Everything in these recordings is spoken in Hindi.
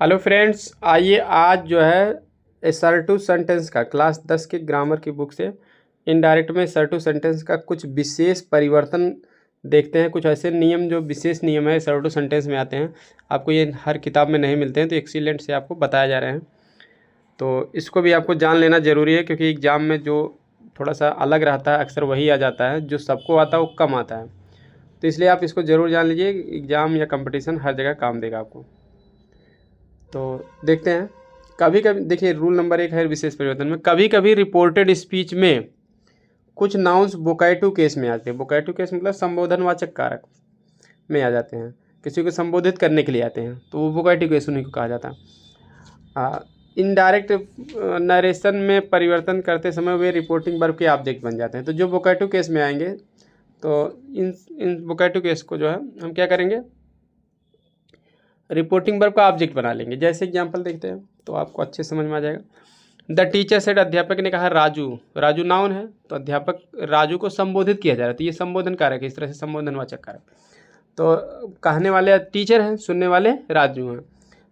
हेलो फ्रेंड्स, आइए आज जो है असर्टिव सेंटेंस का क्लास 10 के ग्रामर की बुक से इनडायरेक्ट में असर्टिव सेंटेंस का कुछ विशेष परिवर्तन देखते हैं। कुछ ऐसे नियम जो विशेष नियम है असर्टिव सेंटेंस में आते हैं, आपको ये हर किताब में नहीं मिलते हैं, तो एक्सीलेंट से आपको बताया जा रहे हैं। तो इसको भी आपको जान लेना ज़रूरी है, क्योंकि एग्ज़ाम में जो थोड़ा सा अलग रहता है अक्सर वही आ जाता है, जो सबको आता है वो कम आता है। तो इसलिए आप इसको ज़रूर जान लीजिए, एग्ज़ाम या कंपटीशन हर जगह काम देगा आपको। तो देखते हैं। कभी कभी देखिए, रूल नंबर 1 है विशेष परिवर्तन में, कभी कभी रिपोर्टेड स्पीच में कुछ नाउन्स वोकैटिव केस में आते हैं। वोकैटिव केस मतलब संबोधनवाचक कारक में आ जाते हैं, किसी को संबोधित करने के लिए आते हैं, तो वो वोकैटिव केस उन्हीं को कहा जाता है। इनडायरेक्ट नरेशन में परिवर्तन करते समय वे रिपोर्टिंग वर्ब के ऑब्जेक्ट बन जाते हैं। तो जो वोकैटिव केस में आएंगे, तो इन वोकैटिव केस को जो है हम क्या करेंगे, रिपोर्टिंग वर्ब का ऑब्जेक्ट बना लेंगे। जैसे एग्जांपल देखते हैं तो आपको अच्छे समझ में आ जाएगा। द टीचर सेड, अध्यापक ने कहा राजू। राजू नाउन है, तो अध्यापक राजू को संबोधित किया जा रहा है, तो ये संबोधन कारक है, इस तरह से संबोधनवाचक कारक। तो कहने वाले टीचर हैं, सुनने वाले राजू हैं।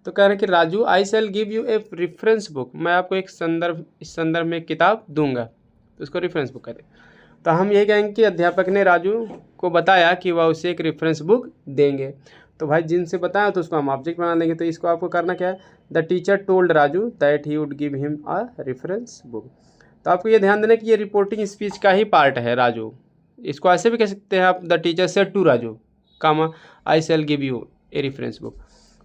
तो कह रहे हैं कि Raju, I shall give you a reference book, मैं आपको एक संदर्भ, इस संदर्भ में एक किताब दूंगा, तो इसको रेफरेंस बुक कहते हैं। तो हम ये कहेंगे कि अध्यापक ने राजू को बताया कि वह उसे एक रेफरेंस बुक देंगे। तो भाई जिनसे बताया तो उसको हम ऑब्जेक्ट बना देंगे। तो इसको आपको करना क्या है, the teacher told Raju that he would give him a reference book. तो आपको ये ध्यान देना कि ये रिपोर्टिंग स्पीच का ही पार्ट है राजू। इसको ऐसे भी कह सकते हैं आप, the teacher said to Raju comma I shall give you a reference book.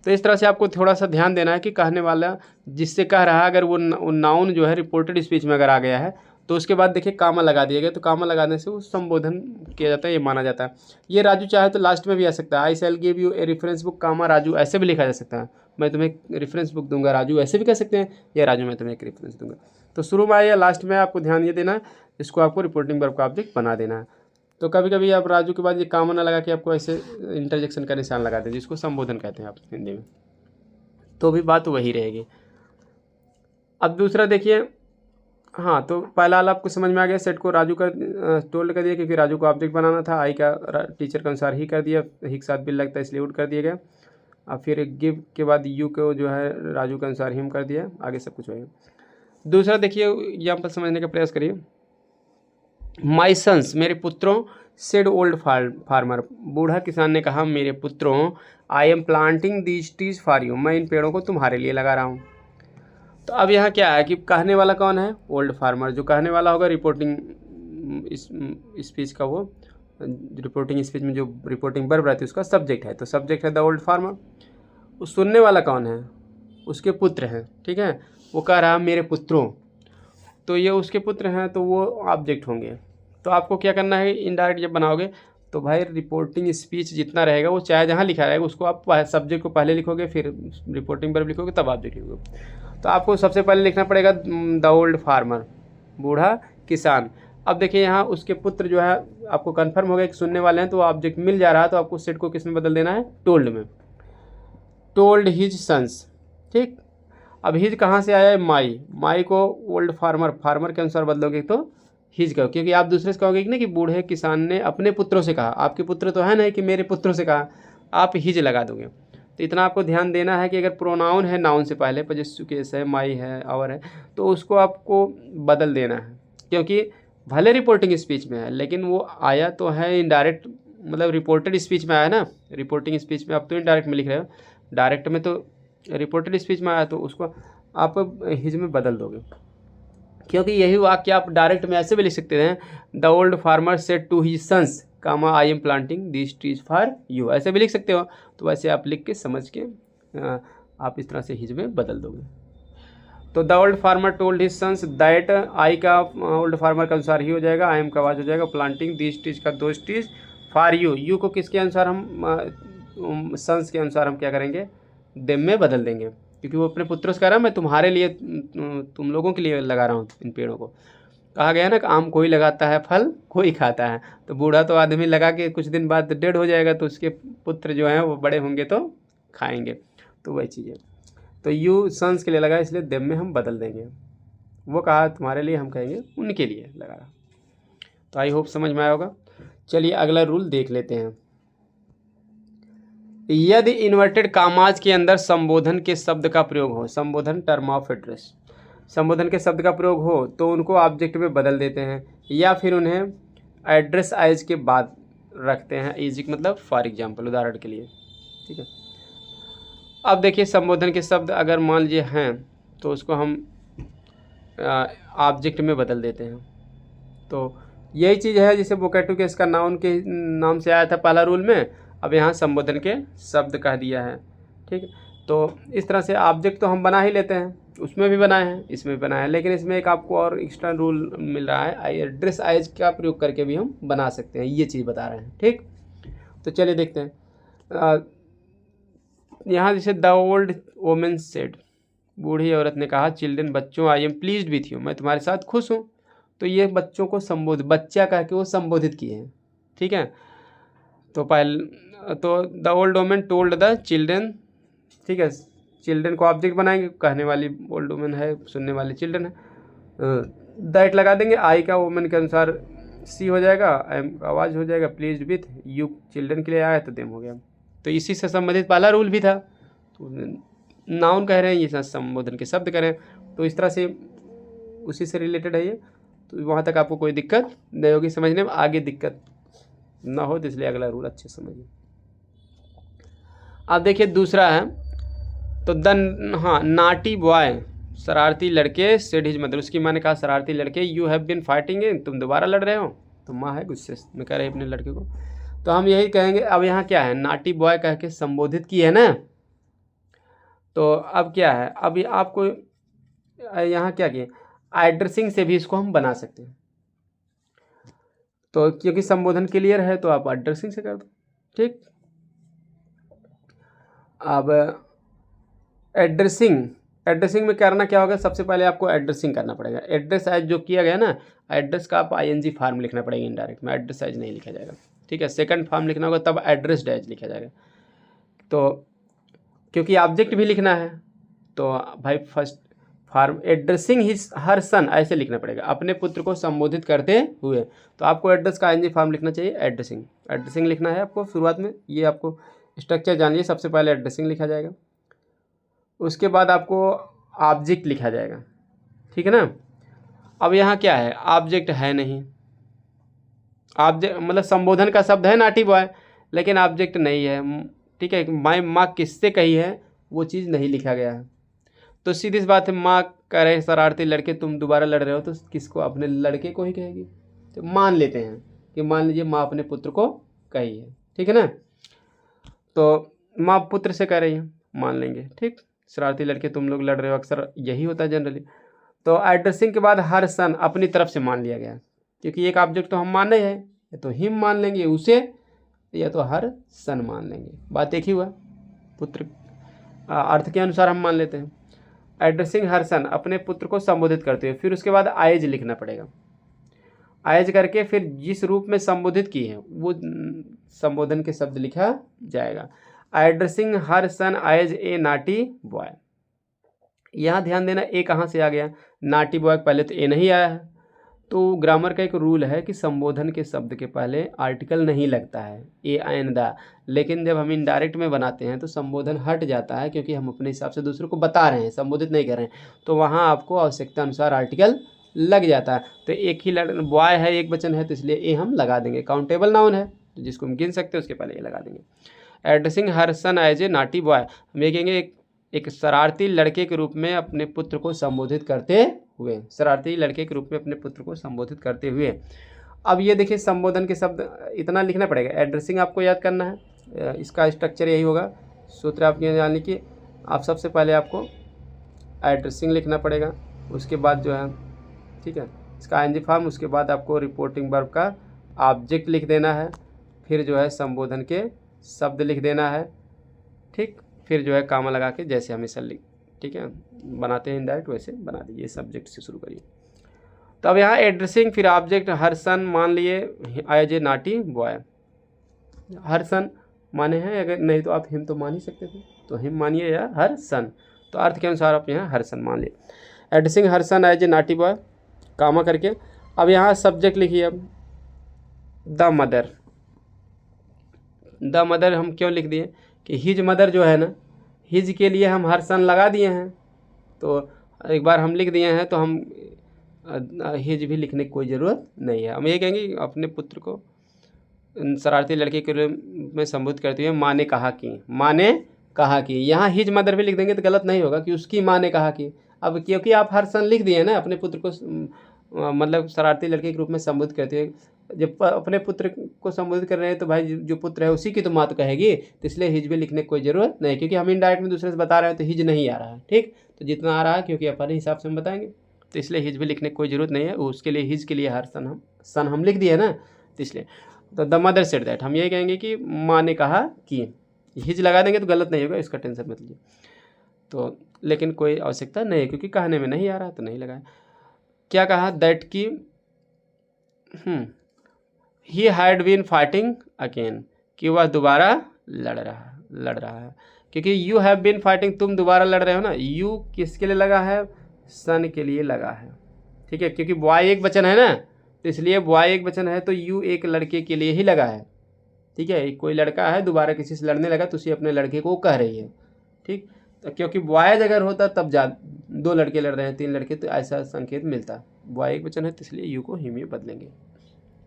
तो इस तरह से आपको थोड़ा सा ध्यान देना है कि कहने वाला जिससे कह रहा है, अगर वो नाउन जो है रिपोर्टेड स्पीच में अगर आ गया है, तो उसके बाद देखिए कामा लगा दिया गया, तो कामा लगाने से वो संबोधन किया जाता है, ये माना जाता है। ये राजू चाहे तो लास्ट में भी आ सकता है, I shall give you a reference book comma Raju, ऐसे भी लिखा जा सकता है, मैं तुम्हें एक रेफरेंस बुक दूंगा राजू, ऐसे भी कह सकते हैं, या राजू मैं तुम्हें एक रेफरेंस दूंगा। तो शुरू में आया लास्ट में आपको ध्यान ये देना है, इसको आपको रिपोर्टिंग वर्ब का ऑब्जेक्ट बना देना है। तो कभी कभी आप राजू के बाद ये कामा ना लगा के आपको ऐसे इंटरजेक्शन का निशान लगा दें, जिसको संबोधन कहते हैं आप हिंदी में, तो भी बात वही रहेगी। अब दूसरा देखिए, हाँ, तो पहला वाला आपको समझ में आ गया, सेट को राजू कर टोल्ड कर दिया, क्योंकि राजू को ऑब्जेक्ट बनाना था, आई का टीचर के अनुसार ही कर दिया, ही के साथ बिल लगता है इसलिए वुड कर दिया गया। अब फिर गिव के बाद यू को जो है राजू के अनुसार हिम कर दिया, आगे सब कुछ होगा। दूसरा देखिए, एग्जाम्पल समझने का प्रयास करिए। माई सन्स, मेरे पुत्रों, सेड ओल्ड फार्मर, बूढ़ा किसान ने कहा मेरे पुत्रों, आई am planting these trees for you, मैं इन पेड़ों को तुम्हारे लिए लगा रहा हूँ। तो अब यहाँ क्या है कि कहने वाला कौन है, ओल्ड फार्मर। जो कहने वाला होगा रिपोर्टिंग स्पीच का, वो रिपोर्टिंग स्पीच में जो रिपोर्टिंग वर्ब रहती है उसका सब्जेक्ट है, तो सब्जेक्ट है द ओल्ड फार्मर। उस सुनने वाला कौन है, उसके पुत्र हैं, ठीक है, वो कह रहा है मेरे पुत्रों, तो ये उसके पुत्र हैं, तो वो ऑब्जेक्ट होंगे। तो आपको क्या करना है, इनडायरेक्ट जब बनाओगे तो भाई रिपोर्टिंग स्पीच जितना रहेगा वो चाहे जहाँ लिखा रहेगा उसको आप सब्जेक्ट को पहले लिखोगे, फिर रिपोर्टिंग वर्ब लिखोगे, तब ऑब्जेक्ट लिखोगे। तो आपको सबसे पहले लिखना पड़ेगा द ओल्ड फार्मर, बूढ़ा किसान। अब देखिए यहाँ उसके पुत्र जो है, आपको कंफर्म हो गया कि सुनने वाले हैं, तो ऑब्जेक्ट मिल जा रहा है, तो आपको सेट को किस में बदल देना है, टोल्ड में। टोल्ड हिज सन्स, ठीक। अब हिज कहाँ से आया है, माई, माई को ओल्ड फार्मर, फार्मर के अनुसार बदलोगे तो हिज कहो, क्योंकि आप दूसरे से कहोगे कि ना कि बूढ़े किसान ने अपने पुत्रों से कहा, आपके पुत्र तो है ना कि मेरे पुत्रों से कहा, आप हिज लगा दोगे। तो इतना आपको ध्यान देना है कि अगर प्रोनाउन है नाउन से पहले, पजेसिव केस है, माई है, आवर है, तो उसको आपको बदल देना है, क्योंकि भले रिपोर्टिंग स्पीच में है लेकिन वो आया तो है इनडायरेक्ट, मतलब रिपोर्टेड स्पीच में आया ना, रिपोर्टिंग स्पीच में आप तो इनडायरेक्ट में लिख रहे हो, डायरेक्ट में तो रिपोर्टेड स्पीच में आया, तो उसको आप हिज में बदल दोगे। क्योंकि यही वाक्य आप डायरेक्ट में ऐसे भी लिख सकते हैं, the old farmer said to his sons comma I am planting this trees for you, ऐसे भी लिख सकते हो। तो वैसे आप लिख के समझ के आप इस तरह से हिज में बदल दोगे। तो the old farmer told his sons that, I का ओल्ड फार्मर के अनुसार ही हो जाएगा, आई एम का आवाज हो जाएगा, प्लांटिंग दिस ट्रीज का दो ट्रीज फॉर यू, यू को किसके अनुसार हम सन्स के अनुसार हम क्या करेंगे, देम में बदल देंगे, क्योंकि वो अपने पुत्रों से कह रहा है मैं तुम्हारे लिए, तुम लोगों के लिए लगा रहा हूँ इन पेड़ों को। कहा गया ना कि आम कोई लगाता है, फल कोई खाता है। तो बूढ़ा तो आदमी लगा के कुछ दिन बाद डेड हो जाएगा, तो उसके पुत्र जो हैं वो बड़े होंगे तो खाएंगे, तो वही चीज़ है। तो यू सन्स के लिए लगा, इसलिए देम में हम बदल देंगे। वो कहा तुम्हारे लिए, हम कहेंगे उनके लिए लगा रहा। तो आई होप समझ में आया होगा। चलिए अगला रूल देख लेते हैं। यदि इन्वर्टेड कामाज के अंदर संबोधन के शब्द का प्रयोग हो, संबोधन टर्म ऑफ एड्रेस, संबोधन के शब्द का प्रयोग हो तो उनको ऑब्जेक्ट में बदल देते हैं या फिर उन्हें एड्रेस आइज के बाद रखते हैं। इजी मतलब फॉर एग्जांपल, उदाहरण के लिए, ठीक है। अब देखिए संबोधन के शब्द अगर मान लीजिए हैं तो उसको हम ऑब्जेक्ट में बदल देते हैं। तो यही चीज़ है जिसे वोकेटिव केस का नाउन के नाम से आया था पहला रूल में, अब यहाँ संबोधन के शब्द कह दिया है, ठीक है। तो इस तरह से ऑब्जेक्ट तो हम बना ही लेते हैं, उसमें भी बनाए हैं, इसमें भी बनाए हैं, लेकिन इसमें एक आपको और एक्स्ट्रा रूल मिल रहा है, एड्रेस आइज का प्रयोग करके भी हम बना सकते हैं, ये चीज़ बता रहे हैं, ठीक। तो चलिए देखते हैं। यहाँ जैसे द ओल्ड वोमेन सेड, बूढ़ी औरत ने कहा, चिल्ड्रन बच्चों, I am pleased with you, मैं तुम्हारे साथ खुश हूँ। तो ये बच्चों को संबोधित, बच्चा कह के वो संबोधित किए हैं, ठीक है। तो the old women told the children, ठीक है, चिल्ड्रन को ऑब्जेक्ट बनाएंगे, कहने वाली ओल्ड वोमेन है, सुनने वाली चिल्ड्रन है, दैट लगा देंगे, आई का वोमेन के अनुसार सी हो जाएगा, एम का आवाज़ हो जाएगा, प्लीज्ड विथ यू चिल्ड्रन के लिए आया तो देम हो गया। तो इसी से संबंधित पहला रूल भी था। तो नाउन कह रहे हैं, ये संबोधन के शब्द करें, तो इस तरह से उसी से रिलेटेड है ये। तो वहाँ तक आपको कोई दिक्कत नहीं होगी समझने में, आगे दिक्कत ना हो तो इसलिए अगला रूल अच्छे समझिए। अब देखिए दूसरा है, तो नाटी बॉय, शरारती लड़के, सेड हिज मदर, उसकी माँ ने कहा शरारती लड़के, यू हैव बीन फाइटिंग, तुम दोबारा लड़ रहे हो। तो माँ है गुस्से में कह रही है अपने लड़के को। तो हम यही कहेंगे, अब यहाँ क्या है, नाटी बॉय कह के संबोधित की है ना, तो अब क्या है, अब आपको यहाँ क्या किए, एड्रेसिंग से भी इसको हम बना सकते हैं। तो क्योंकि संबोधन क्लियर है तो आप एड्रेसिंग से कर दो, ठीक। अब एड्रेसिंग में करना क्या होगा, सबसे पहले आपको एड्रेसिंग करना पड़ेगा। एड्रेस आइज जो किया गया ना, एड्रेस का आप आईएनजी फॉर्म लिखना पड़ेगा, इनडायरेक्ट में एड्रेस आइज नहीं लिखा जाएगा, ठीक है। सेकंड फॉर्म लिखना होगा तब एड्रेस डैज लिखा जाएगा। तो क्योंकि ऑब्जेक्ट भी लिखना है तो भाई first form addressing his her son ऐसे लिखना पड़ेगा, अपने पुत्र को संबोधित करते हुए। तो आपको एड्रेस का आईएनजी फॉर्म लिखना चाहिए, एड्रेसिंग लिखना है आपको शुरुआत में। ये आपको स्ट्रक्चर जानिए, सबसे पहले एड्रेसिंग लिखा जाएगा, उसके बाद आपको ऑब्जेक्ट लिखा जाएगा, ठीक है ना। अब यहाँ क्या है, ऑब्जेक्ट है नहीं, ऑब्जेक्ट मतलब संबोधन का शब्द है नाटी बॉय, लेकिन ऑब्जेक्ट नहीं है, ठीक है। माँ माँ किससे कही है वो चीज़ नहीं लिखा गया है। तो सीधी सी बात है, माँ कह रहे शरारती लड़के तुम दोबारा लड़ रहे हो, तो किसको, अपने लड़के को ही कहेगी। तो मान लेते हैं कि मान लीजिए माँ अपने पुत्र को कही है, ठीक है ना। तो माँ पुत्र से कह रही है, मान लेंगे, ठीक। शरारती लड़के तुम लोग लड़ रहे हो, अक्सर यही होता है जनरली। तो एड्रेसिंग के बाद हर सन अपनी तरफ से मान लिया गया, क्योंकि एक ऑब्जेक्ट तो हम मानना ही है, या तो हिम मान लेंगे उसे, या तो हर सन मान लेंगे, बात एक ही हुआ, पुत्र अर्थ के अनुसार हम मान लेते हैं। एड्रेसिंग हर सन, अपने पुत्र को संबोधित करते हुए, फिर उसके बाद आइज लिखना पड़ेगा, आइज करके फिर जिस रूप में संबोधित की है वो संबोधन के शब्द लिखा जाएगा। Addressing her son as a naughty boy, यहाँ ध्यान देना ए कहाँ से आ गया, नाटी बॉय पहले तो ए नहीं आया है। तो ग्रामर का एक रूल है कि संबोधन के शब्द के पहले आर्टिकल नहीं लगता है, ए एन द, लेकिन जब हम इनडायरेक्ट में बनाते हैं तो संबोधन हट जाता है, क्योंकि हम अपने हिसाब से दूसरों को बता रहे हैं, संबोधित नहीं कर रहे हैं, तो वहाँ आपको आवश्यकता अनुसार आर्टिकल लग जाता है। तो एक ही बॉय है, एक वचन है, तो इसलिए ए हम लगा देंगे, काउंटेबल नाउन है तो जिसको हम गिन सकते हैं उसके पहले ए लगा देंगे। Addressing her son as a naughty boy, हम ये कहेंगे एक शरारती लड़के के रूप में अपने पुत्र को संबोधित करते हुए, शरारती लड़के के रूप में अपने पुत्र को संबोधित करते हुए। अब ये देखिए संबोधन के शब्द इतना लिखना पड़ेगा, एड्रेसिंग आपको याद करना है, इसका स्ट्रक्चर यही होगा, सूत्र आप ये जान लीजिए। आप सबसे पहले आपको एड्रेसिंग लिखना पड़ेगा, उसके बाद जो है, ठीक है, इसका आईएनजी फॉर्म, उसके बाद आपको रिपोर्टिंग वर्ब का ऑब्जेक्ट लिख देना है, फिर जो है संबोधन के शब्द लिख देना है, ठीक, फिर जो है कामा लगा के जैसे हमेशा ठीक है बनाते हैं इनडायरेक्ट वैसे बना दीजिए, सब्जेक्ट से शुरू करिए। तो अब यहाँ एड्रेसिंग फिर ऑब्जेक्ट हर सन मान लिए एज ए नाटी बॉय, हर सन माने हैं, अगर नहीं तो आप हिम तो मान ही सकते थे, तो हिम मानिए या हर सन, तो अर्थ के अनुसार आप यहाँ हर सन मान लिए। Addressing her son as a naughty boy comma करके, अब यहाँ सब्जेक्ट लिखिए, अब द मदर, द मदर हम क्यों लिख दिए, कि हिज मदर जो है ना, हिज के लिए हम हर सन लगा दिए हैं, तो एक बार हम लिख दिए हैं तो हम हिज भी लिखने की कोई ज़रूरत नहीं है। हम ये कहेंगे अपने पुत्र को शरारती लड़के के रूप में संबोधित करते हुए माँ ने कहा कि, माँ ने कहा कि, यहाँ हिज मदर भी लिख देंगे तो गलत नहीं होगा कि उसकी माँ ने कहा कि। अब क्योंकि आप हर सन लिख दिए ना, अपने पुत्र को मतलब शरारती लड़के के रूप में संबोधित करते हुए, जब अपने पुत्र को संबोधित कर रहे हैं तो भाई जो पुत्र है उसी की तो माँ तो कहेगी, तो इसलिए हिज भी लिखने की कोई ज़रूरत नहीं, क्योंकि हम इनडायरेक्ट में दूसरे से बता रहे हैं तो हिज नहीं आ रहा है। ठीक, तो जितना आ रहा है क्योंकि अपने हिसाब से हम बताएंगे, तो इसलिए हिज भी लिखने की कोई ज़रूरत नहीं है। उसके लिए हिज के लिए हर सन हम लिख दिए ना, तो इसलिए तो द मदर सेड दैट, हम यही कहेंगे कि माँ ने कहा कि। हिज लगा देंगे तो गलत नहीं होगा, इसका टेंशन मत लीजिए। तो लेकिन कोई आवश्यकता नहीं है क्योंकि कहने में नहीं आ रहा तो नहीं लगाया। क्या कहा, दैट की he had been fighting again, कि वह दोबारा लड़ रहा है। क्योंकि यू हैव बीन फाइटिंग, तुम दोबारा लड़ रहे हो ना, यू किसके लिए लगा है, सन के लिए लगा है। ठीक है, क्योंकि बॉय एक वचन है ना, तो इसलिए बॉय एक वचन है तो यू एक लड़के के लिए ही लगा है। ठीक है, कोई लड़का है दोबारा किसी से लड़ने लगा तो उसी अपने लड़के को कह रही है। ठीक, तो क्योंकि बॉयज अगर होता तब दो लड़के लड़ रहे हैं, 3 लड़के, तो ऐसा संकेत मिलता। बॉय एक वचन है तो इसलिए यू को ही में बदलेंगे।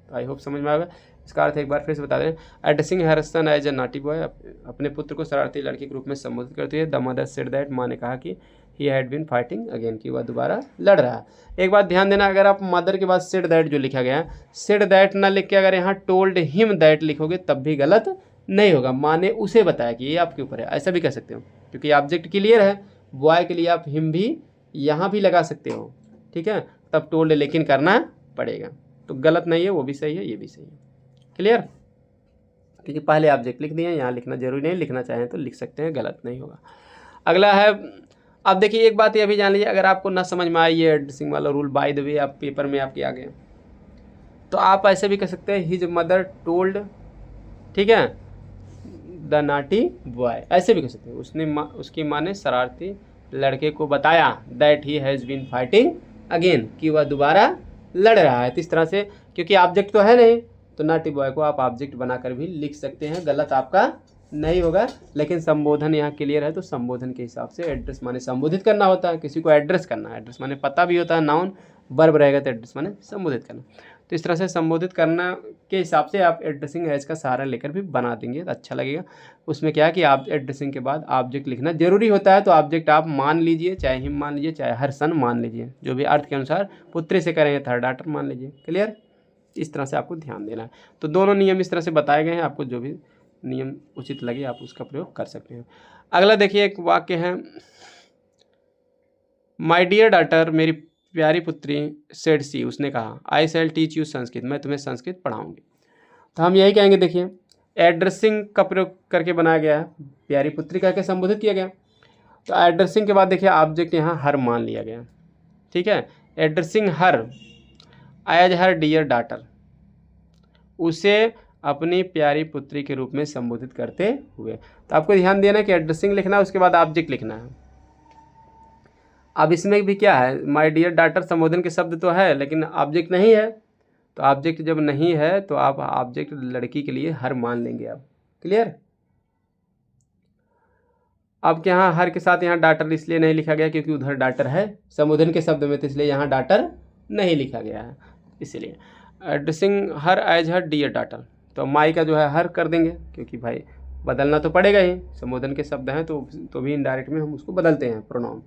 तो आई होप समझ में आएगा। इसका अर्थ एक बार फिर से बता दें, addressing her son as a naughty boy, अपने पुत्र को शरारती लड़के के रूप में संबोधित करते हुए द मदर सेड दैट, माँ ने कहा कि he had been fighting again, कि वह दोबारा लड़ रहा है। एक बात ध्यान देना, अगर आप मदर के बाद सेड दैट जो लिखा गया है, सेड दैट ना लिख के अगर यहाँ टोल्ड हिम दैट लिखोगे तब भी गलत नहीं होगा। माँ ने उसे बताया कि, ये आपके ऊपर है, ऐसा भी कह सकते हो क्योंकि ऑब्जेक्ट क्लियर है। बॉय के लिए आप हिम भी यहाँ भी लगा सकते हो। ठीक है, तब टोल्ड लेकिन करना पड़ेगा, तो गलत नहीं है, वो भी सही है, ये भी सही है। क्लियर, क्योंकि पहले ऑब्जेक्ट लिख दिए, यहाँ लिखना जरूरी नहीं, लिखना चाहें तो लिख सकते हैं, गलत नहीं होगा। अगला है, अब देखिए एक बात ये भी जान लीजिए, अगर आपको ना समझ में आई ये एड्रेसिंग वाला रूल, बाय द वे आप पेपर में आपके आ गए, तो आप ऐसे भी कर सकते हैं, हिज मदर टोल्ड, ठीक है, द नॉटी बॉय, ऐसे भी कर सकते हैं, उसकी माँ ने शरारती लड़के को बताया that he has been fighting again, कि वह दोबारा लड़ रहा है। तो इस तरह से, क्योंकि ऑब्जेक्ट तो है नहीं, तो नॉटी बॉय को आप ऑब्जेक्ट बनाकर भी लिख सकते हैं, गलत आपका नहीं होगा। लेकिन संबोधन यहाँ क्लियर है, तो संबोधन के हिसाब से एड्रेस माने संबोधित करना होता है, किसी को एड्रेस करना है, एड्रेस माने पता भी होता है, नाउन वर्ब रहेगा तो एड्रेस माने संबोधित करना। तो इस तरह से संबोधित करना के हिसाब से आप एड्रेसिंग एज का सहारा लेकर भी बना देंगे तो अच्छा लगेगा। उसमें क्या है कि आप एड्रेसिंग के बाद ऑब्जेक्ट लिखना जरूरी होता है, तो ऑब्जेक्ट आप मान लीजिए, चाहे हिम मान लीजिए, चाहे हर सन मान लीजिए, जो भी अर्थ के अनुसार पुत्र से करेंगे थर्ड डाटर मान लीजिए। क्लियर, इस तरह से आपको ध्यान देना है। तो दोनों नियम इस तरह से बताए गए हैं, आपको जो भी नियम उचित लगे आप उसका प्रयोग कर सकते हैं। अगला देखिए एक वाक्य है, माय डियर डॉटर, मेरी प्यारी पुत्री, सेड सी, उसने कहा, आई शैल टीच यू संस्कृत, मैं तुम्हें संस्कृत पढ़ाऊंगी। तो हम यही कहेंगे, देखिए एड्रेसिंग का प्रयोग करके बनाया गया है, प्यारी पुत्री कह के संबोधित किया गया। तो एड्रेसिंग के बाद देखिए ऑब्जेक्ट यहाँ हर मान लिया गया। ठीक है, एड्रेसिंग हर एज हर डियर डॉटर, उसे अपनी प्यारी पुत्री के रूप में संबोधित करते हुए। तो आपको ध्यान देना कि एड्रेसिंग लिखना है, उसके बाद ऑब्जेक्ट लिखना है। अब इसमें भी क्या है, माय डियर डॉटर संबोधन के शब्द तो है लेकिन ऑब्जेक्ट नहीं है, तो ऑब्जेक्ट जब नहीं है तो आप ऑब्जेक्ट लड़की के लिए हर मान लेंगे आप। क्लियर, अब क्या, यहाँ हर के साथ यहाँ डॉटर इसलिए नहीं लिखा गया क्योंकि उधर डॉटर है संबोधन के शब्द में, तो इसलिए यहाँ डॉटर नहीं लिखा गया है। इसीलिए एड्रेसिंग हर एज हर डियर डॉटर, तो माई का जो है हर कर देंगे क्योंकि भाई बदलना तो पड़ेगा ही, संबोधन के शब्द हैं तो भी इनडायरेक्ट में हम उसको बदलते हैं प्रोनाउन।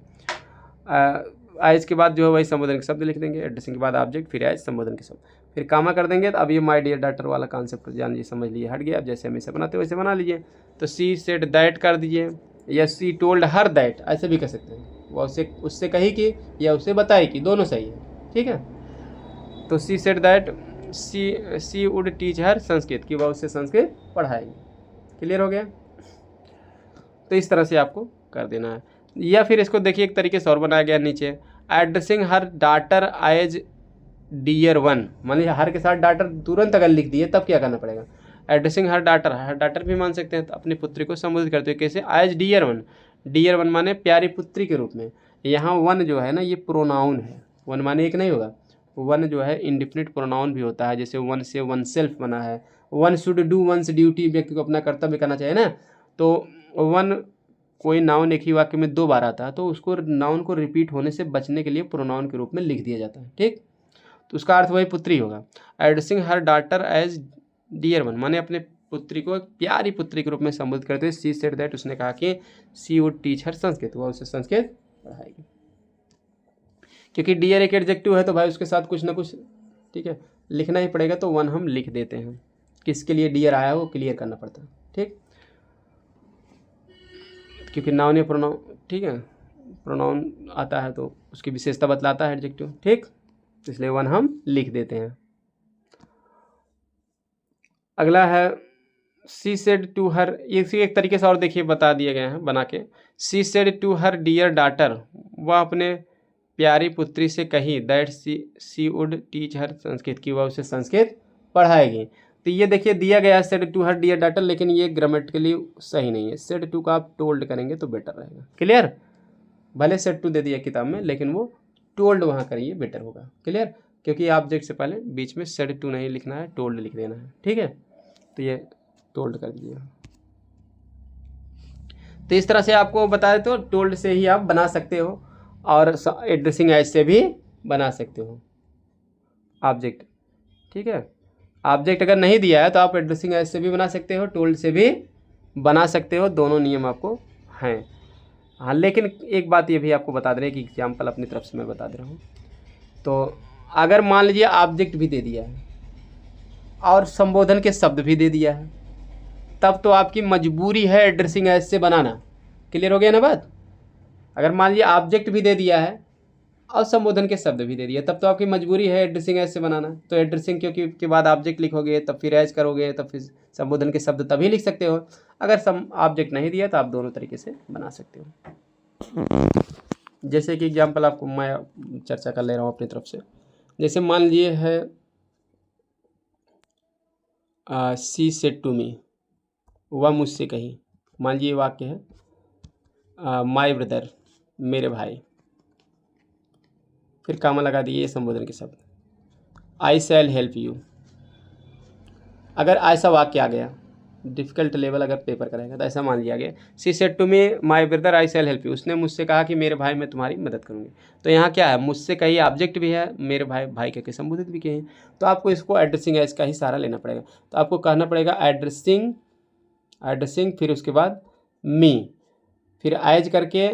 एज के बाद जो है वही संबोधन के शब्द लिख देंगे, एड्रेसिंग के बाद ऑब्जेक्ट, फिर एज संबोधन के शब्द, फिर कामा कर देंगे। तो अब ये माय डियर डॉटर वाला कॉन्सेप्ट जान लीजिए, समझ लीजिए, हट गया। अब जैसे हमेशा बनाते हो वैसे बना लीजिए। तो सी सेड दैट कर दीजिए, या सी टोल्ड हर दैट, ऐसे भी कर सकते हैं, वो उससे कही कि या उससे बताई कि, दोनों सही है। ठीक है, तो she said that she would teach her Sanskrit, कि वह उससे संस्कृत पढ़ाएगी। क्लियर हो गया, तो इस तरह से आपको कर देना है। या फिर इसको देखिए एक तरीके से और बनाया गया नीचे, एड्रेसिंग हर डॉटर एज डियर वन, मान लीजिए हर के साथ डॉटर तुरंत अगर लिख दिए तब क्या करना पड़ेगा, एड्रेसिंग हर डॉटर भी मान सकते हैं, तो अपनी पुत्री को संबोधित करते हुए कैसे, as dear one, dear one माने प्यारी पुत्री के रूप में। यहाँ वन जो है ना ये प्रोनाउन है, वन माने एक नहीं होगा, वन जो है इंडिफिनिट प्रोनाउन भी होता है, जैसे वन से वन सेल्फ बना है, one should do once duty, व्यक्ति को अपना कर्तव्य करना चाहिए ना, तो वन कोई नाउन एक ही वाक्य में 2 बार आता है तो उसको नाउन को रिपीट होने से बचने के लिए प्रोनाउन के रूप में लिख दिया जाता है। ठीक, तो उसका अर्थ वही पुत्री होगा। एड्रेसिंग हर डॉटर एज डियर वन, माने अपने पुत्री को एक प्यारी पुत्री के रूप में संबोधित करते हुए सी सेड दैट, उसने कहा कि सी वुड टीच हर संस्कृत, वह उसे संस्कृत पढ़ाएगी। क्योंकि डियर एक एडजेक्टिव है तो भाई उसके साथ कुछ ना कुछ ठीक है लिखना ही पड़ेगा, तो वन हम लिख देते हैं। किसके लिए डियर आया वो क्लियर करना पड़ता है। ठीक, क्योंकि नाउन या प्रोनाउन, ठीक है, प्रोनाउन आता है तो उसकी विशेषता बतलाता है एडजेक्टिव। ठीक, तो इसलिए वन हम लिख देते हैं। अगला है सी सेड टू हर, इसी एक तरीके से और देखिए बता दिए गए हैं बना के। She said to her dear daughter, वह अपने प्यारी पुत्री से कही that she would teach her Sanskrit, की वह उसे संस्कृत पढ़ाएगी। तो ये देखिए दिया गया है said to her dear daughter, लेकिन ये ग्रामेटिकली सही नहीं है। सेड टू का आप टोल्ड करेंगे तो बेटर रहेगा। क्लियर, भले सेड टू दे दिया किताब में लेकिन वो टोल्ड वहाँ करिए बेटर होगा। क्लियर, क्योंकि ऑब्जेक्ट से पहले बीच में सेड टू नहीं लिखना है, टोल्ड लिख देना है। ठीक है, तो ये टोल्ड कर दीजिए। तो इस तरह से आपको बता दें तो टोल्ड से ही आप बना सकते हो और एड्रेसिंग एज से भी बना सकते हो ऑब्जेक्ट। ठीक है, ऑब्जेक्ट अगर नहीं दिया है तो आप एड्रेसिंग एज से भी बना सकते हो, टोल्ड से भी बना सकते हो, दोनों नियम आपको हैं। हाँ, लेकिन एक बात ये भी आपको बता दे रहे हैं कि एग्जाम्पल अपनी तरफ से मैं बता दे रहा हूँ। तो अगर मान लीजिए ऑब्जेक्ट भी दे दिया है और संबोधन के शब्द भी दे दिया है, तब तो आपकी मजबूरी है एड्रेसिंग एज से बनाना। क्लियर हो गया ना बात। अगर मान लीजिए ऑब्जेक्ट भी दे दिया है और संबोधन के शब्द भी दे दिया, तब तो आपकी मजबूरी है एड्रेसिंग एज से बनाना। तो एड्रेसिंग क्योंकि के बाद ऑब्जेक्ट लिखोगे, तब फिर एज करोगे, तब फिर संबोधन के शब्द तभी लिख सकते हो। अगर ऑब्जेक्ट नहीं दिया तो आप दोनों तरीके से बना सकते हो। जैसे कि एग्जाम्पल आपको मैं चर्चा कर ले रहा हूँ अपनी तरफ से। जैसे मान लीजिए है सी सेड टू मी, वह मुझसे कही। मान लीजिए वाक्य है माय ब्रदर, मेरे भाई, फिर कामा लगा दिए संबोधन के शब्द, आई शैल हेल्प यू। अगर ऐसा वाक्य आ गया, डिफ़िकल्ट लेवल अगर पेपर कराएगा तो ऐसा मान लिया गया, she said to me my brother I shall help you, उसने मुझसे कहा कि मेरे भाई मैं तुम्हारी मदद करूँगी। तो यहाँ क्या है, मुझसे कही ऑब्जेक्ट भी है, मेरे भाई भाई के संबोधित भी किए हैं, तो आपको इसको एड्रेसिंग एज का ही सहारा लेना पड़ेगा। तो आपको कहना पड़ेगा एड्रेसिंग फिर उसके बाद मी, फिर एज करके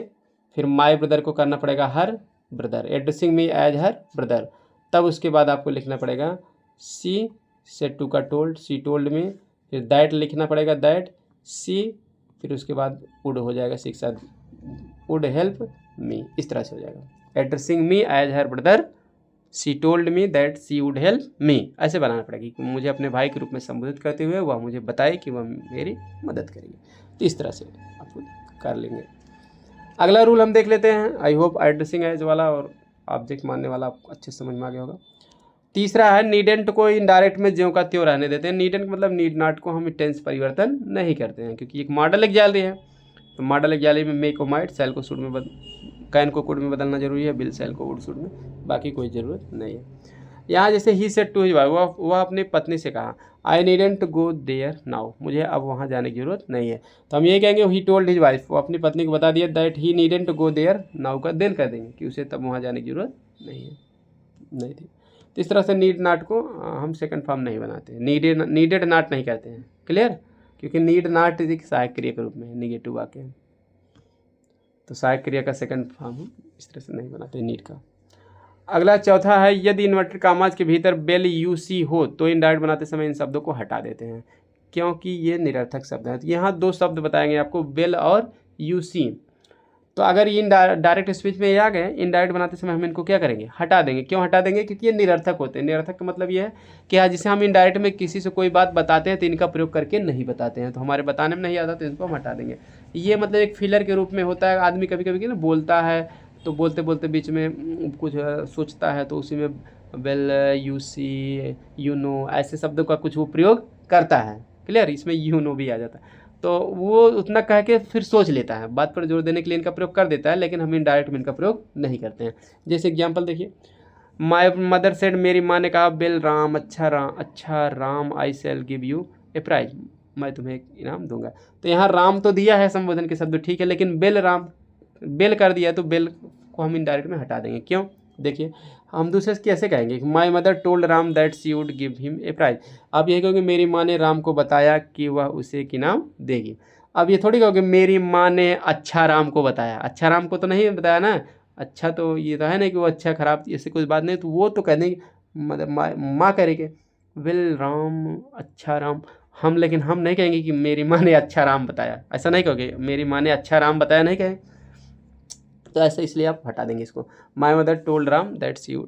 फिर माय ब्रदर को करना पड़ेगा her brother, addressing me as her brother. तब उसके बाद आपको लिखना पड़ेगा सी सेड टू का टोल्ड, सी टोल्ड मी, फिर दैट लिखना पड़ेगा दैट सी, फिर उसके बाद वुड हो जाएगा सी के साथ वुड हेल्प मी। इस तरह से हो जाएगा addressing me as her brother, she told me that she would help me. ऐसे बनाना पड़ेगा कि मुझे अपने भाई के रूप में संबोधित करते हुए वह मुझे बताए कि वह मेरी मदद करेगी। तो इस तरह से आप कर लेंगे। अगला रूल हम देख लेते हैं। आई होप एड्रेसिंग एज वाला और ऑब्जेक्ट मानने वाला आपको अच्छे से समझ में आ गया होगा। तीसरा है नीडेंट को इनडायरेक्ट में ज्यों का त्यों रहने देते हैं। नीडेंट मतलब नीड नॉट को हम टेंस परिवर्तन नहीं करते हैं, क्योंकि एक मॉडल एग्जाम्पल है। तो मॉडल एग्जाम्पल में मे को माइट, सेल को शुड में कैन को कुड में बदलना जरूरी है, बिल सेल को वुड शुड में, बाकी कोई ज़रूरत नहीं है। यहाँ जैसे ही सेड टू हिज वाइफ, वह अपनी पत्नी से कहा I needn't go there now, मुझे अब वहाँ जाने की जरूरत नहीं है। तो हम ये कहेंगे ही टोल्ड हिज वाइफ, वो अपनी पत्नी को बता दिया that he needn't go there now का देन कर देंगे कि उसे तब वहाँ जाने की जरूरत नहीं थी। तो इस तरह से नीड नाट को हम सेकंड फॉर्म नहीं बनाते, नीडेड नाट नहीं कहते हैं। क्लियर, क्योंकि नीड नाट एक सहायक क्रिया के रूप में निगेटिव वाक्य है, तो सहायक क्रिया का सेकंड फॉर्म हम इस तरह से नहीं बनाते नीड का। अगला चौथा है यदि इन्वर्टेड कामाज के भीतर बेल यू सी हो तो इनडायरेक्ट बनाते समय इन शब्दों को हटा देते हैं, क्योंकि ये निरर्थक शब्द हैं। तो यहाँ 2 शब्द बताएंगे आपको, बेल और यू सी। तो अगर ये डायरेक्ट स्पीच में ये आ गए, इनडायरेक्ट बनाते समय हम इनको क्या करेंगे, हटा देंगे। क्यों हटा देंगे, क्योंकि ये निरर्थक होते हैं। निरर्थक का मतलब ये है कि हाँ, जिसे हम इनडायरेक्ट में किसी से कोई बात बताते हैं तो इनका प्रयोग करके नहीं बताते हैं, तो हमारे बताने में नहीं आता तो इनको हम हटा देंगे। ये मतलब एक फिलर के रूप में होता है। आदमी कभी कभी ना बोलता है तो बोलते बोलते बीच में कुछ सोचता है तो उसी में well you see you know ऐसे शब्दों का कुछ वो प्रयोग करता है। क्लियर, इसमें यू नो भी आ जाता है, तो वो उतना कह के फिर सोच लेता है, बात पर जोर देने के लिए इनका प्रयोग कर देता है, लेकिन हम इनडायरेक्ट में इनका प्रयोग नहीं करते हैं। जैसे एग्जांपल देखिए, माय मदर सेड, मेरी माँ ने कहा बेल राम, अच्छा Ram I shall give you a prize, मैं तुम्हें एक इनाम दूंगा। तो यहाँ राम तो दिया है संबोधन के शब्द, ठीक है, लेकिन बेल राम बेल कर दिया तो बेल को हम इनडायरेक्ट में हटा देंगे। क्यों? देखिए हम दूसरे से कैसे कहेंगे, my mother told Ram that she would give him a prize. अब ये कहोगे मेरी माँ ने राम को बताया कि वह उसे एक इनाम देगी। अब ये थोड़ी कहोगे मेरी माँ ने अच्छा राम को बताया, अच्छा राम को तो नहीं बताया ना, अच्छा तो ये तो है ना कि वो अच्छा खराब ऐसे कोई बात नहीं, तो वो तो कह देंगे मतलब माँ करेंगे विल राम अच्छा राम। हम लेकिन हम नहीं कहेंगे कि मेरी माँ ने अच्छा राम बताया, ऐसा नहीं कहोगे, मेरी माँ ने अच्छा राम बताया नहीं कहें, तो ऐसा इसलिए आप हटा देंगे इसको। माई mother told Ram that's you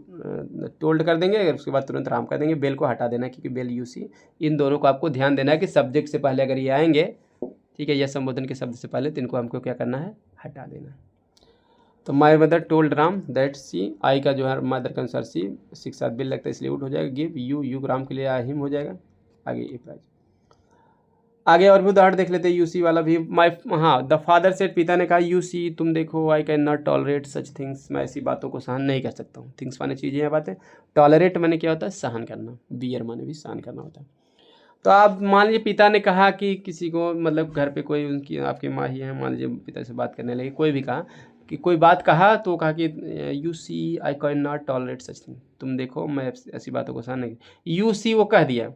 told कर देंगे, अगर उसके बाद तुरंत राम कर देंगे, बेल को हटा देना क्योंकि बेल यू सी। इन दोनों को आपको ध्यान देना है कि सब्जेक्ट से पहले अगर ये आएंगे, ठीक है, या संबोधन के शब्द से पहले, तो इनको हमको क्या करना है, हटा देना। तो my mother told Ram that see, I का जो है मदर का अनुसार सी, के साथ बिल लगता है इसलिए उठ हो जाएगा। गिव यू, यू राम के लिए आ हिम हो जाएगा। आगे ए प्राइज, आगे और भी उदाहरण देख लेते हैं। यूसी वाला भी, माई हाँ द फादर सेड, पिता ने कहा यू सी तुम देखो, आई can not tolerate such things, मैं ऐसी बातों को सहन नहीं कर सकता हूँ। थिंग्स माने चीज़ें या बातें, टॉलरेट माने क्या होता है, सहन करना, बियर माने भी सहन करना होता है। तो आप मान लीजिए पिता ने कहा कि किसी को, मतलब घर पे कोई उनकी आपकी माँ ही है, मान लीजिए पिता से बात करने लगे, कोई भी कहा कि कोई बात कहा, तो कहा कि you see I can not tolerate such thing, तुम देखो मैं ऐसी बातों को सहन नहीं। यू सी वो कह दिया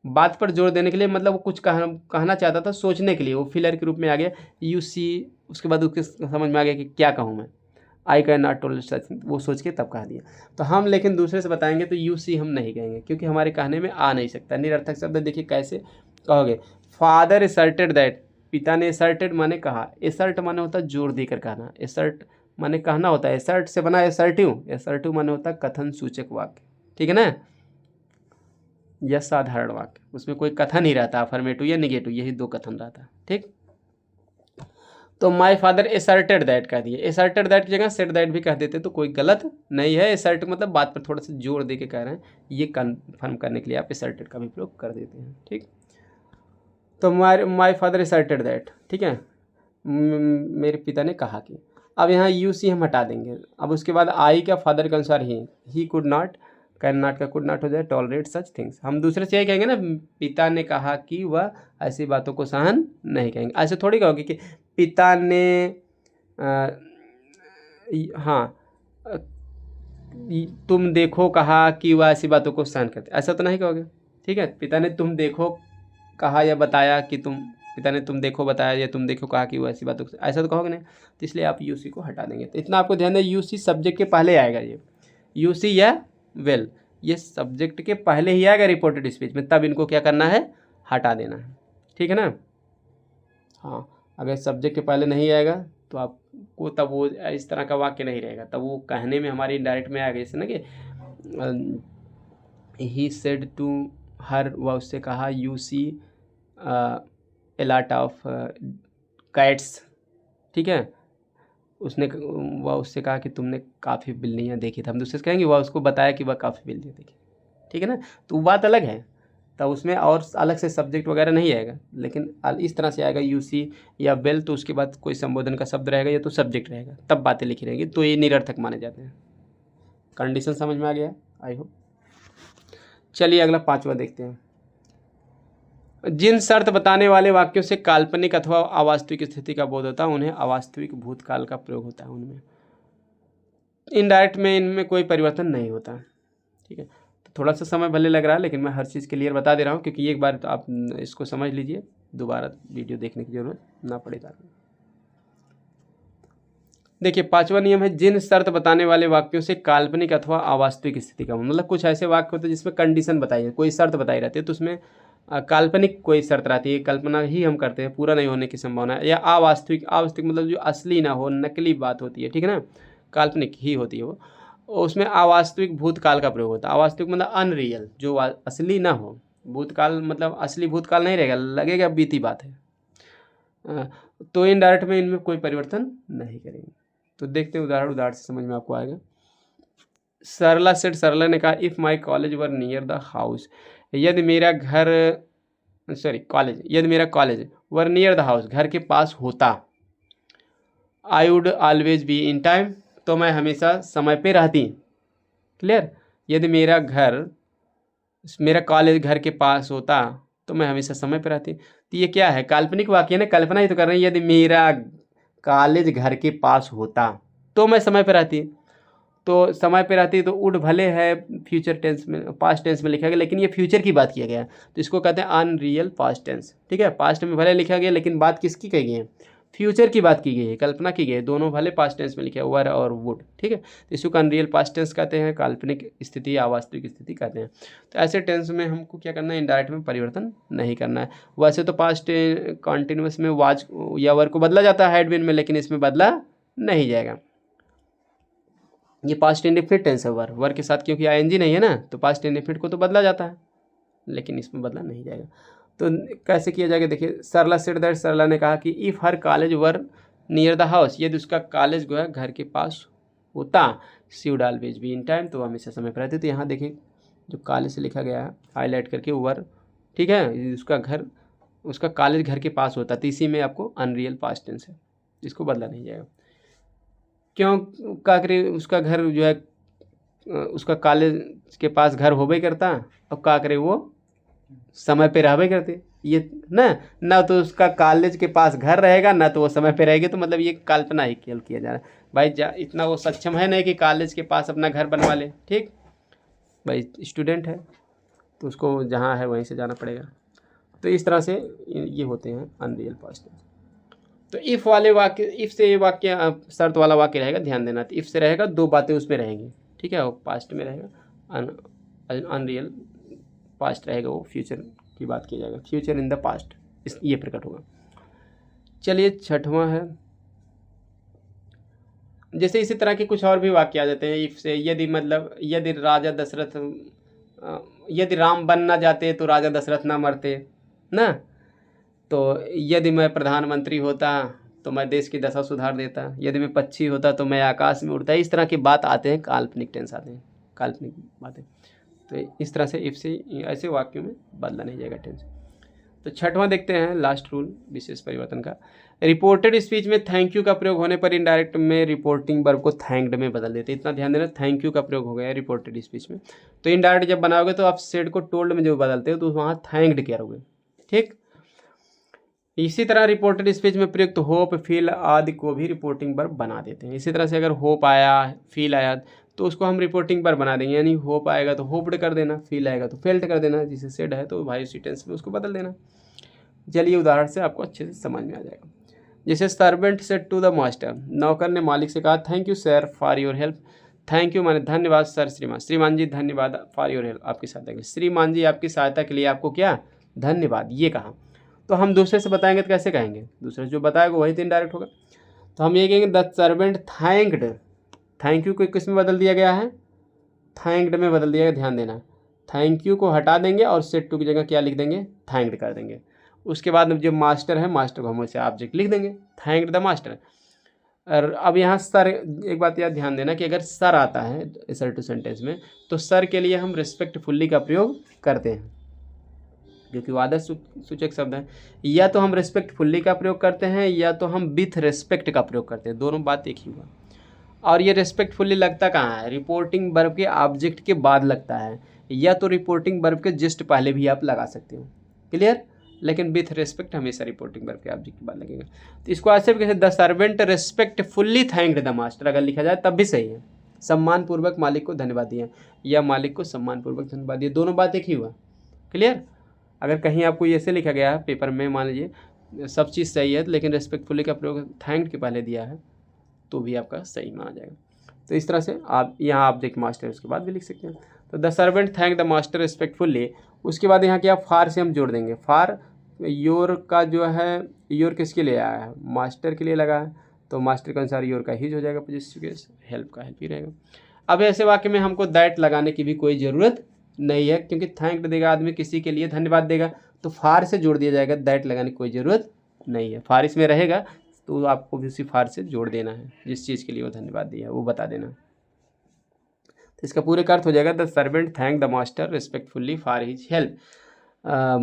बात पर जोर देने के लिए, मतलब वो कुछ कहना चाहता था, सोचने के लिए वो फिलर के रूप में आ गया यू सी। उसके बाद उसके समझ में आ गया कि क्या कहूँ मैं, आई can not tolerate such thing, वो सोच के तब कह दिया। तो हम लेकिन दूसरे से बताएंगे तो यू सी हम नहीं कहेंगे, क्योंकि हमारे कहने में आ नहीं सकता। निरर्थक शब्द देखिए कैसे कहोगे, फादर एसर्टेड दैट, पिता ने एसर्टेड माने कहा, एसर्ट माने होता है जोर देकर कहना, एसर्ट माने कहना होता है, एसर्ट से बना एसर्टिव, एसर्टिव माने होता है कथन सूचक वाक्य, ठीक है ना, या साधारण वाक्य, उसमें कोई कथन ही रहता, अफर्मेटिव या निगेटिव, यही दो कथन रहता है, ठीक। तो माई फादर एसर्टेड दैट कह दिए, एसर्टेड दैट की जगह सेड दैट भी कह देते तो कोई गलत नहीं है। एसर्ट मतलब बात पर थोड़ा सा जोर दे के कह रहे हैं, ये कन्फर्म करने के लिए आप एसर्टेड का भी प्रयोग कर देते हैं, ठीक। तो माई फादर एसर्टेड दैट, ठीक है, मेरे पिता ने कहा कि, अब यहाँ यू सी हम हटा देंगे। अब उसके बाद आई का फादर के अनुसार he could not, can not का कुड नॉट हो जाए टॉलरेट सच थिंग्स। हम दूसरे से यही कहेंगे ना, पिता ने कहा कि वह ऐसी बातों को सहन नहीं कहेंगे, ऐसे थोड़ी कहोगे कि पिता ने हाँ तुम देखो कहा कि वह ऐसी बातों को सहन करते, ऐसा तो नहीं कहोगे, ठीक है। पिता ने तुम देखो कहा या बताया कि तुम, पिता ने तुम देखो बताया या तुम देखो कहा कि वो ऐसी बातों को, ऐसा तो कहोगे नहीं, तो इसलिए आप यूसी को हटा देंगे। तो इतना आपको ध्यान दें, यूसी सब्जेक्ट के पहले आएगा, ये यूसी या वेल ये सब्जेक्ट के पहले ही आएगा रिपोर्टेड स्पीच में, तब इनको क्या करना है, हटा देना है, ठीक है ना। हाँ, अगर सब्जेक्ट के पहले नहीं आएगा तो आपको तब वो इस तरह का वाक्य नहीं रहेगा, तब वो कहने में हमारी इनडायरेक्ट में आएगा, जैसे ना कि ही सेड टू हर, वह उससे कहा you see a lot of cats, ठीक है, उसने वह उससे कहा कि तुमने काफ़ी बिल्लियाँ देखी थी, हम दूसरे से कहेंगे वह उसको बताया कि वह काफ़ी बिल्लियाँ देखी, ठीक है ना। तो बात अलग है, तब उसमें और अलग से सब्जेक्ट वगैरह नहीं आएगा, लेकिन इस तरह से आएगा यूसी या बेल, तो उसके बाद कोई संबोधन का शब्द रहेगा या तो सब्जेक्ट रहेगा, तब बातें लिखी रहेंगी, तो ये निरर्थक माने जाते हैं। कंडीशन समझ में आ गया आई होप। चलिए अगला 5वां देखते हैं। जिन शर्त बताने वाले वाक्यों से काल्पनिक अथवा अवास्तविक स्थिति का बोध होता है उन्हें अवास्तविक भूतकाल का प्रयोग होता है, उनमें इनडायरेक्ट में इनमें कोई परिवर्तन नहीं होता, ठीक है। तो थोड़ा सा समय भले लग रहा है, लेकिन मैं हर चीज़ क्लियर बता दे रहा हूँ, क्योंकि एक बार तो आप इसको समझ लीजिए, दोबारा वीडियो देखने की जरूरत ना पड़ेगा। देखिए 5वां नियम है, जिन शर्त बताने वाले वाक्यों से काल्पनिक अथवा अवास्तविक स्थिति का, मतलब कुछ ऐसे वाक्य होते हैं जिसमें कंडीशन बताई है, कोई शर्त बताई रहती है, तो उसमें काल्पनिक कोई शर्त रहती है, कल्पना ही हम करते हैं, पूरा नहीं होने की संभावना है, या अवास्तविक, अवास्तविक मतलब जो असली ना हो, नकली बात होती है, ठीक है ना, काल्पनिक ही होती है वो, उसमें अवास्तविक भूतकाल का प्रयोग होता है। अवास्तविक मतलब अनरियल, जो असली ना हो, भूतकाल मतलब असली भूतकाल नहीं रहेगा, लगेगा बीती बात है, तो इनडायरेक्ट में इनमें कोई परिवर्तन नहीं करेंगे। तो देखते हैं उदाहरण से समझ में आपको आएगा। सरला सेड, सरला ने कहा if my college were near the house, यदि मेरा घर कॉलेज, यदि मेरा college were near the house घर के पास होता, I would always be in time, तो मैं हमेशा समय पे रहती। क्लियर, यदि मेरा कॉलेज घर के पास होता तो मैं हमेशा समय पर आती। तो ये क्या है, काल्पनिक वाक्य है ना, कल्पना ही तो कर रहे हैं। यदि मेरा कॉलेज घर के पास होता तो मैं समय पर आती। तो समय पे रहती तो वुड भले है फ्यूचर टेंस में, पास्ट टेंस में लिखा गया, लेकिन ये फ्यूचर की बात किया गया है, तो इसको कहते हैं अनरियल पास्ट टेंस। ठीक है, पास्ट में भले लिखा गया लेकिन बात किसकी कही गई है, फ्यूचर की बात की गई है, कल्पना की गई है। दोनों भले पास्ट टेंस में लिखे हैं, वर और वुड। ठीक है, तो इसको अनरियल पास्ट टेंस कहते हैं, काल्पनिक स्थिति या वास्तविक स्थिति कहते हैं। तो ऐसे टेंस में हमको क्या करना है, इनडायरेक्ट में परिवर्तन नहीं करना है। वैसे तो पास्ट कॉन्टिन्यूस में वाज या वर को बदला जाता है हैड बीन में, लेकिन इसमें बदला नहीं जाएगा। ये पास्ट इंडेफिनिट टेंस है, वर के साथ क्योंकि आईएनजी नहीं है ना, तो पास्ट इंडेफिनिट को तो बदला जाता है, लेकिन इसमें बदला नहीं जाएगा। तो कैसे किया जाएगा, देखिए, सरला सेड दैट, सरला ने कहा कि if her college were near the house, यदि उसका कॉलेज जो है घर के पास होता, she would always be in time, तो हमेशा समय पर रहती। तो यहाँ देखिए जो कॉलेज से लिखा गया है हाईलाइट करके वर, ठीक है, उसका कॉलेज घर के पास होता, तो इसी में आपको अनरियल पास्ट टेंस है, इसको बदला नहीं जाएगा। क्यों का करे, उसका घर जो है उसका कॉलेज के पास घर होबे करता, अब का करे वो समय पे रहबे करते, ये ना तो उसका कॉलेज के पास घर रहेगा ना तो वो समय पे रहेगी, तो मतलब ये कल्पना ही केवल किया जा रहा है भाई। इतना वो सक्षम है नहीं कि कॉलेज के पास अपना घर बनवा ले। ठीक भाई, स्टूडेंट है तो उसको जहाँ है वहीं से जाना पड़ेगा। तो इस तरह से ये होते हैं अनरियल पास्ट। तो इफ़ वाले वाक्य, इफ़ से ये वाक्य शर्त वाला वाक्य रहेगा, ध्यान देना। तो इफ़ से रहेगा, दो बातें उसमें रहेंगी। ठीक है, वो पास्ट में रहेगा, अनरियल पास्ट रहेगा, वो फ्यूचर की बात की जाएगा, फ्यूचर इन द पास्ट, ये प्रकट होगा। चलिए, छठवां है, जैसे इसी तरह के कुछ और भी वाक्य आ जाते हैं इफ़ से। यदि मतलब यदि राजा दशरथ, यदि राम बन ना जाते तो राजा दशरथ ना मरते ना, तो यदि मैं प्रधानमंत्री होता तो मैं देश की दशा सुधार देता, यदि मैं पक्षी होता तो मैं आकाश में उड़ता। इस तरह की बात आते हैं, काल्पनिक टेंस आते हैं, काल्पनिक बातें। तो इस तरह से इफ से ऐसे वाक्यों में बदला नहीं जाएगा टेंस। तो छठवां देखते हैं, लास्ट रूल विशेष परिवर्तन का। रिपोर्टेड स्पीच में थैंक यू का प्रयोग होने पर इनडायरेक्ट में रिपोर्टिंग वर्ब को थैंक्ड में बदल देते हैं। इतना ध्यान देना, थैंक यू का प्रयोग हो गया है रिपोर्टेड स्पीच में, तो इनडायरेक्ट जब बनाओगे तो आप सेड को टोल्ड में जो बदलते हो तो वहाँ थैंक्ड करोगे। ठीक, इसी तरह रिपोर्टेड स्पीच में प्रयुक्त होप, फील आदि को भी रिपोर्टिंग वर्ब बना देते हैं। इसी तरह से अगर होप आया, फील आया, तो उसको हम रिपोर्टिंग वर्ब बना देंगे, यानी होप आएगा तो होप्ड कर देना, फील आएगा तो फेल्ट कर देना, जिसे सेड है तो भाई उसी टेंस में उसको बदल देना। चलिए, उदाहरण से आपको अच्छे से समझ में आ जाएगा। जैसे servant said to the master, नौकर ने मालिक से कहा thank you sir for your help. Thank you माने धन्यवाद सर, श्रीमान, श्रीमान जी धन्यवाद, फॉर योर हेल्प आपकी सहायता के लिए, श्रीमान जी आपकी सहायता के लिए आपको क्या धन्यवाद, ये कहा। तो हम दूसरे से बताएंगे तो कैसे कहेंगे, दूसरे जो बताएगा वही तो इनडायरेक्ट होगा। तो हम ये कहेंगे the servant thanked, thank you को किस में बदल दिया गया है, थैंक्ड में बदल दिया गया, ध्यान देना। थैंक यू को हटा देंगे और सेड टू की जगह क्या लिख देंगे, थैंक्ड कर देंगे। उसके बाद जो मास्टर है, मास्टर को हम उसे ऑब्जेक्ट लिख देंगे, थैंक्ड द मास्टर। और अब यहाँ सर, एक बात याद ध्यान देना कि अगर सर आता है सर टू सेंटेंस में, तो सर के लिए हम रिस्पेक्टफुल्ली का प्रयोग करते हैं, जो कि वादक सूचक शब्द है। या तो हम रिस्पेक्टफुल्ली का प्रयोग करते हैं या तो हम विथ रिस्पेक्ट का प्रयोग करते हैं, दोनों बात एक ही हुआ। और ये रिस्पेक्टफुल्ली लगता कहाँ है, रिपोर्टिंग वर्ब के ऑब्जेक्ट के बाद लगता है, या तो रिपोर्टिंग वर्ब के जस्ट पहले भी आप लगा सकते हो। क्लियर, लेकिन विथ रिस्पेक्ट हमेशा रिपोर्टिंग वर्ब के ऑब्जेक्ट के बाद लगेगा। तो इसको ऐसे भी कैसे, the servant respectfully thanked the master, अगर लिखा जाए तब भी सही है, सम्मानपूर्वक मालिक को धन्यवाद दिया, या मालिक को सम्मानपूर्वक धन्यवाद दिया, दोनों बात एक ही हुआ। क्लियर, अगर कहीं आपको ऐसे लिखा गया है पेपर में, मान लीजिए सब चीज़ सही है लेकिन रिस्पेक्टफुली का प्रयोग थैंक्ड के पहले दिया है, तो भी आपका सही माना जाएगा। तो इस तरह से आप यहाँ ऑब्जेक्ट मास्टर उसके बाद भी लिख सकते हैं। तो the servant thank the master respectfully, उसके बाद यहाँ क्या, फार से हम जोड़ देंगे। फार योर का जो है, योर किसके लिए आया है, मास्टर के लिए लगा है, तो मास्टर के अनुसार योर का हीज हो जाएगा, पॉजिटिव, हेल्प का हेल्प ही रहेगा। अब ऐसे वाक्य में हमको दैट लगाने की भी कोई ज़रूरत नहीं है, क्योंकि थैंक देगा आदमी किसी के लिए धन्यवाद देगा, तो फार से जोड़ दिया जाएगा, दैट लगाने की कोई ज़रूरत नहीं है। फार इसमें रहेगा तो आपको भी उसी फार से जोड़ देना है, जिस चीज़ के लिए वो धन्यवाद दिया वो बता देना। तो इसका पूरे का अर्थ हो जाएगा the servant thank the master respectfully for his help.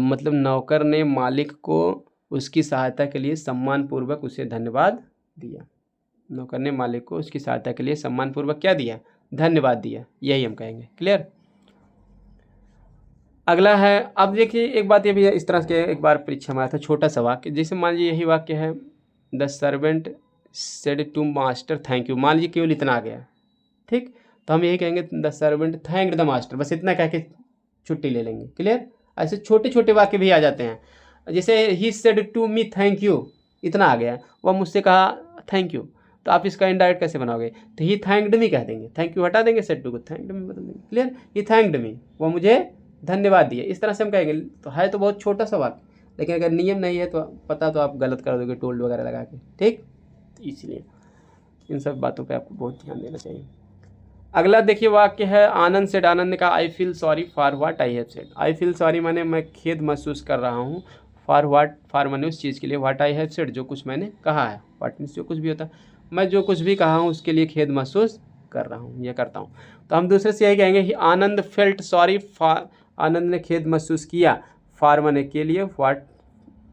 मतलब नौकर ने मालिक को उसकी सहायता के लिए सम्मानपूर्वक उसे धन्यवाद दिया। नौकर ने मालिक को उसकी सहायता के लिए सम्मानपूर्वक क्या दिया, धन्यवाद दिया, यही हम कहेंगे। क्लियर, अगला है, अब देखिए एक बात ये भी है, इस तरह के एक बार परीक्षा में आया था छोटा सा वाक्य, जैसे मान लीजिए यही वाक्य है, the servant said to master thank you, मान लीजिए केवल इतना आ गया, ठीक, तो हम यही कहेंगे the servant thanked the master, बस इतना कह के छुट्टी ले लेंगे। क्लियर? ऐसे छोटे छोटे वाक्य भी आ जाते हैं, जैसे ही said to me thank you, इतना आ गया, वह मुझसे कहा थैंक यू, तो आप इसका इनडायरेक्ट कैसे बनाओगे, तो ही थैंक्ड मी कह देंगे, थैंक यू हटा देंगे, सेड टू को थैंक्ड मी बदल देंगे। क्लियर? ही थैंक्ड मी, वो मुझे धन्यवाद दिए, इस तरह से हम कहेंगे। तो है तो बहुत छोटा सा वाक्य, लेकिन अगर नियम नहीं है तो पता तो आप गलत कर दोगे टोल्ड वगैरह लगा के, ठीक, तो इसलिए इन सब बातों पे आपको बहुत ध्यान देना चाहिए। अगला देखिए वाक्य है, आनंद सेड, आनंद ने कहा I feel sorry for what I have said. I feel sorry माने मैं खेद महसूस कर रहा हूँ, फॉर व्हाट, फॉर माने उस चीज़ के लिए, व्हाट आई हैव सेड जो कुछ मैंने कहा है, व्हाट मीन्स जो कुछ भी होता है, मैं जो कुछ भी कहा हूँ उसके लिए खेद महसूस कर रहा हूँ या करता हूँ। तो हम दूसरे से यही कहेंगे कि आनंद फेल्ट सॉरी फॉर, आनंद ने खेद महसूस किया, फॉर माने के लिए, व्हाट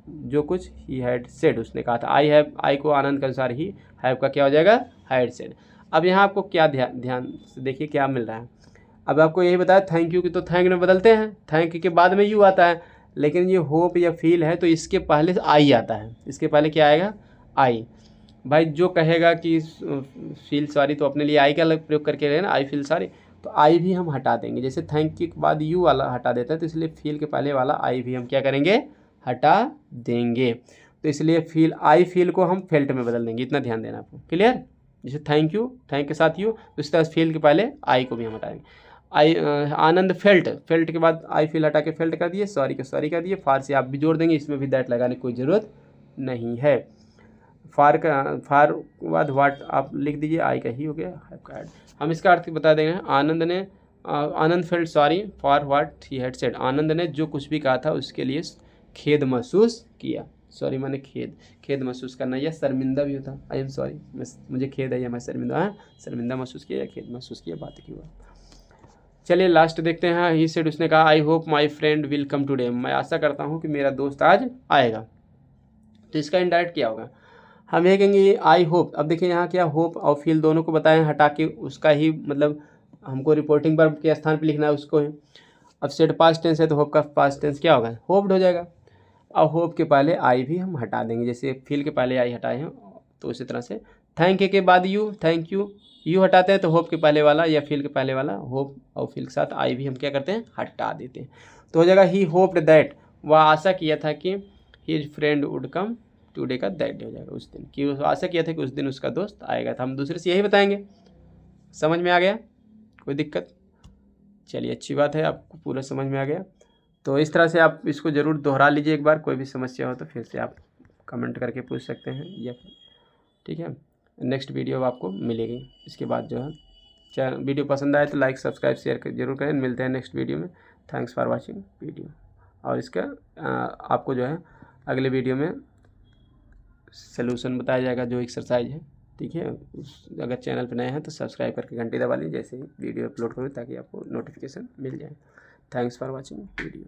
जो कुछ ही हैड सेड उसने कहा था। आई हैव, आई को आनंद के अनुसार ही हैव का क्या हो जाएगा, हैड सेड। अब यहाँ आपको क्या ध्यान से देखिए क्या मिल रहा है। अब आपको यही बताया थैंक यू की तो थैंक में बदलते हैं, थैंक के बाद में यू आता है, लेकिन ये होप या फील है तो इसके पहले आई आता है, इसके पहले क्या आएगा, आई। भाई जो कहेगा कि फील सॉरी तो अपने लिए आई का अलग प्रयोग करके रहे ना, आई फील सॉरी, तो आई भी हम हटा देंगे, जैसे थैंक के बाद यू वाला हटा देते हैं, तो इसलिए फील के पहले वाला आई भी हम क्या करेंगे, हटा देंगे। तो इसलिए फील, आई फील को हम फेल्ट में बदल देंगे, इतना ध्यान देना आपको। क्लियर? जैसे थैंक यू, थैंक के साथ यू, तो इस तरह फील के पहले आई को भी हम हटाएंगे। आई आनंद फेल्ट, फेल्ट के बाद आई फील हटा के फेल्ट कर दिए, सॉरी के सॉरी कर दिए, फार से आप भी जोड़ देंगे, इसमें भी दैट लगाने की कोई ज़रूरत नहीं है। फार के बाद व्हाट आप लिख दीजिए, आई का ही हो गया, हैव का ऐड। हम इसका अर्थ बता देंगे, आनंद ने, Anand felt sorry for what he had said, Anand ने जो कुछ भी कहा था उसके लिए खेद महसूस किया, सॉरी माने खेद, खेद महसूस करना या शर्मिंदा भी होता, आई एम सॉरी, मुझे खेद है या मैं शर्मिंदा, है शर्मिंदा महसूस किया या खेद महसूस किया, बात की हुआ। चलिए लास्ट देखते हैं, ही सेड उसने कहा I hope my friend will come today, मैं आशा करता हूँ कि मेरा दोस्त आज आएगा। तो इसका इनडायरेक्ट क्या होगा, हम ये कहेंगे आई होप। अब देखिए यहाँ क्या, होप और फील दोनों को बताएं, हटा के उसका ही मतलब हमको रिपोर्टिंग वर्ब के स्थान पे लिखना है उसको है। अब सेड पास्ट टेंस है तो होप का पास्ट टेंस क्या होगा, होप्ड हो जाएगा। और होप के पहले आई भी हम हटा देंगे, जैसे फील के पहले आई हटाए हैं, तो उसी तरह से थैंक के बाद यू, थैंक यू, यू हटाते हैं तो होप के पहले वाला या फील के पहले वाला, होप और फील के साथ आई भी हम क्या करते हैं, हटा देते हैं। तो हो जाएगा ही होप्ड दैट, वह आशा किया था कि his friend would come today का दैट हो जाएगा उस दिन, कि वो आशा किया था कि उस दिन उसका दोस्त आएगा था। हम दूसरे से यही बताएंगे। समझ में आ गया, कोई दिक्कत? चलिए अच्छी बात है, आपको पूरा समझ में आ गया। तो इस तरह से आप इसको ज़रूर दोहरा लीजिए एक बार, कोई भी समस्या हो तो फिर से आप कमेंट करके पूछ सकते हैं या ठीक है। नेक्स्ट वीडियो आपको मिलेगी इसके बाद जो है। चैनल वीडियो पसंद आए तो लाइक सब्सक्राइब शेयर जरूर करें। मिलते हैं नेक्स्ट वीडियो में। Thanks for watching video. और इसका आपको जो है अगले वीडियो में सलूशन बताया जाएगा, जो एक्सरसाइज है, ठीक है। अगर चैनल पर नए हैं तो सब्सक्राइब करके घंटी दबा लीजिए जैसे ही वीडियो अपलोड करूँ, ताकि आपको नोटिफिकेशन मिल जाए। Thanks for watching video.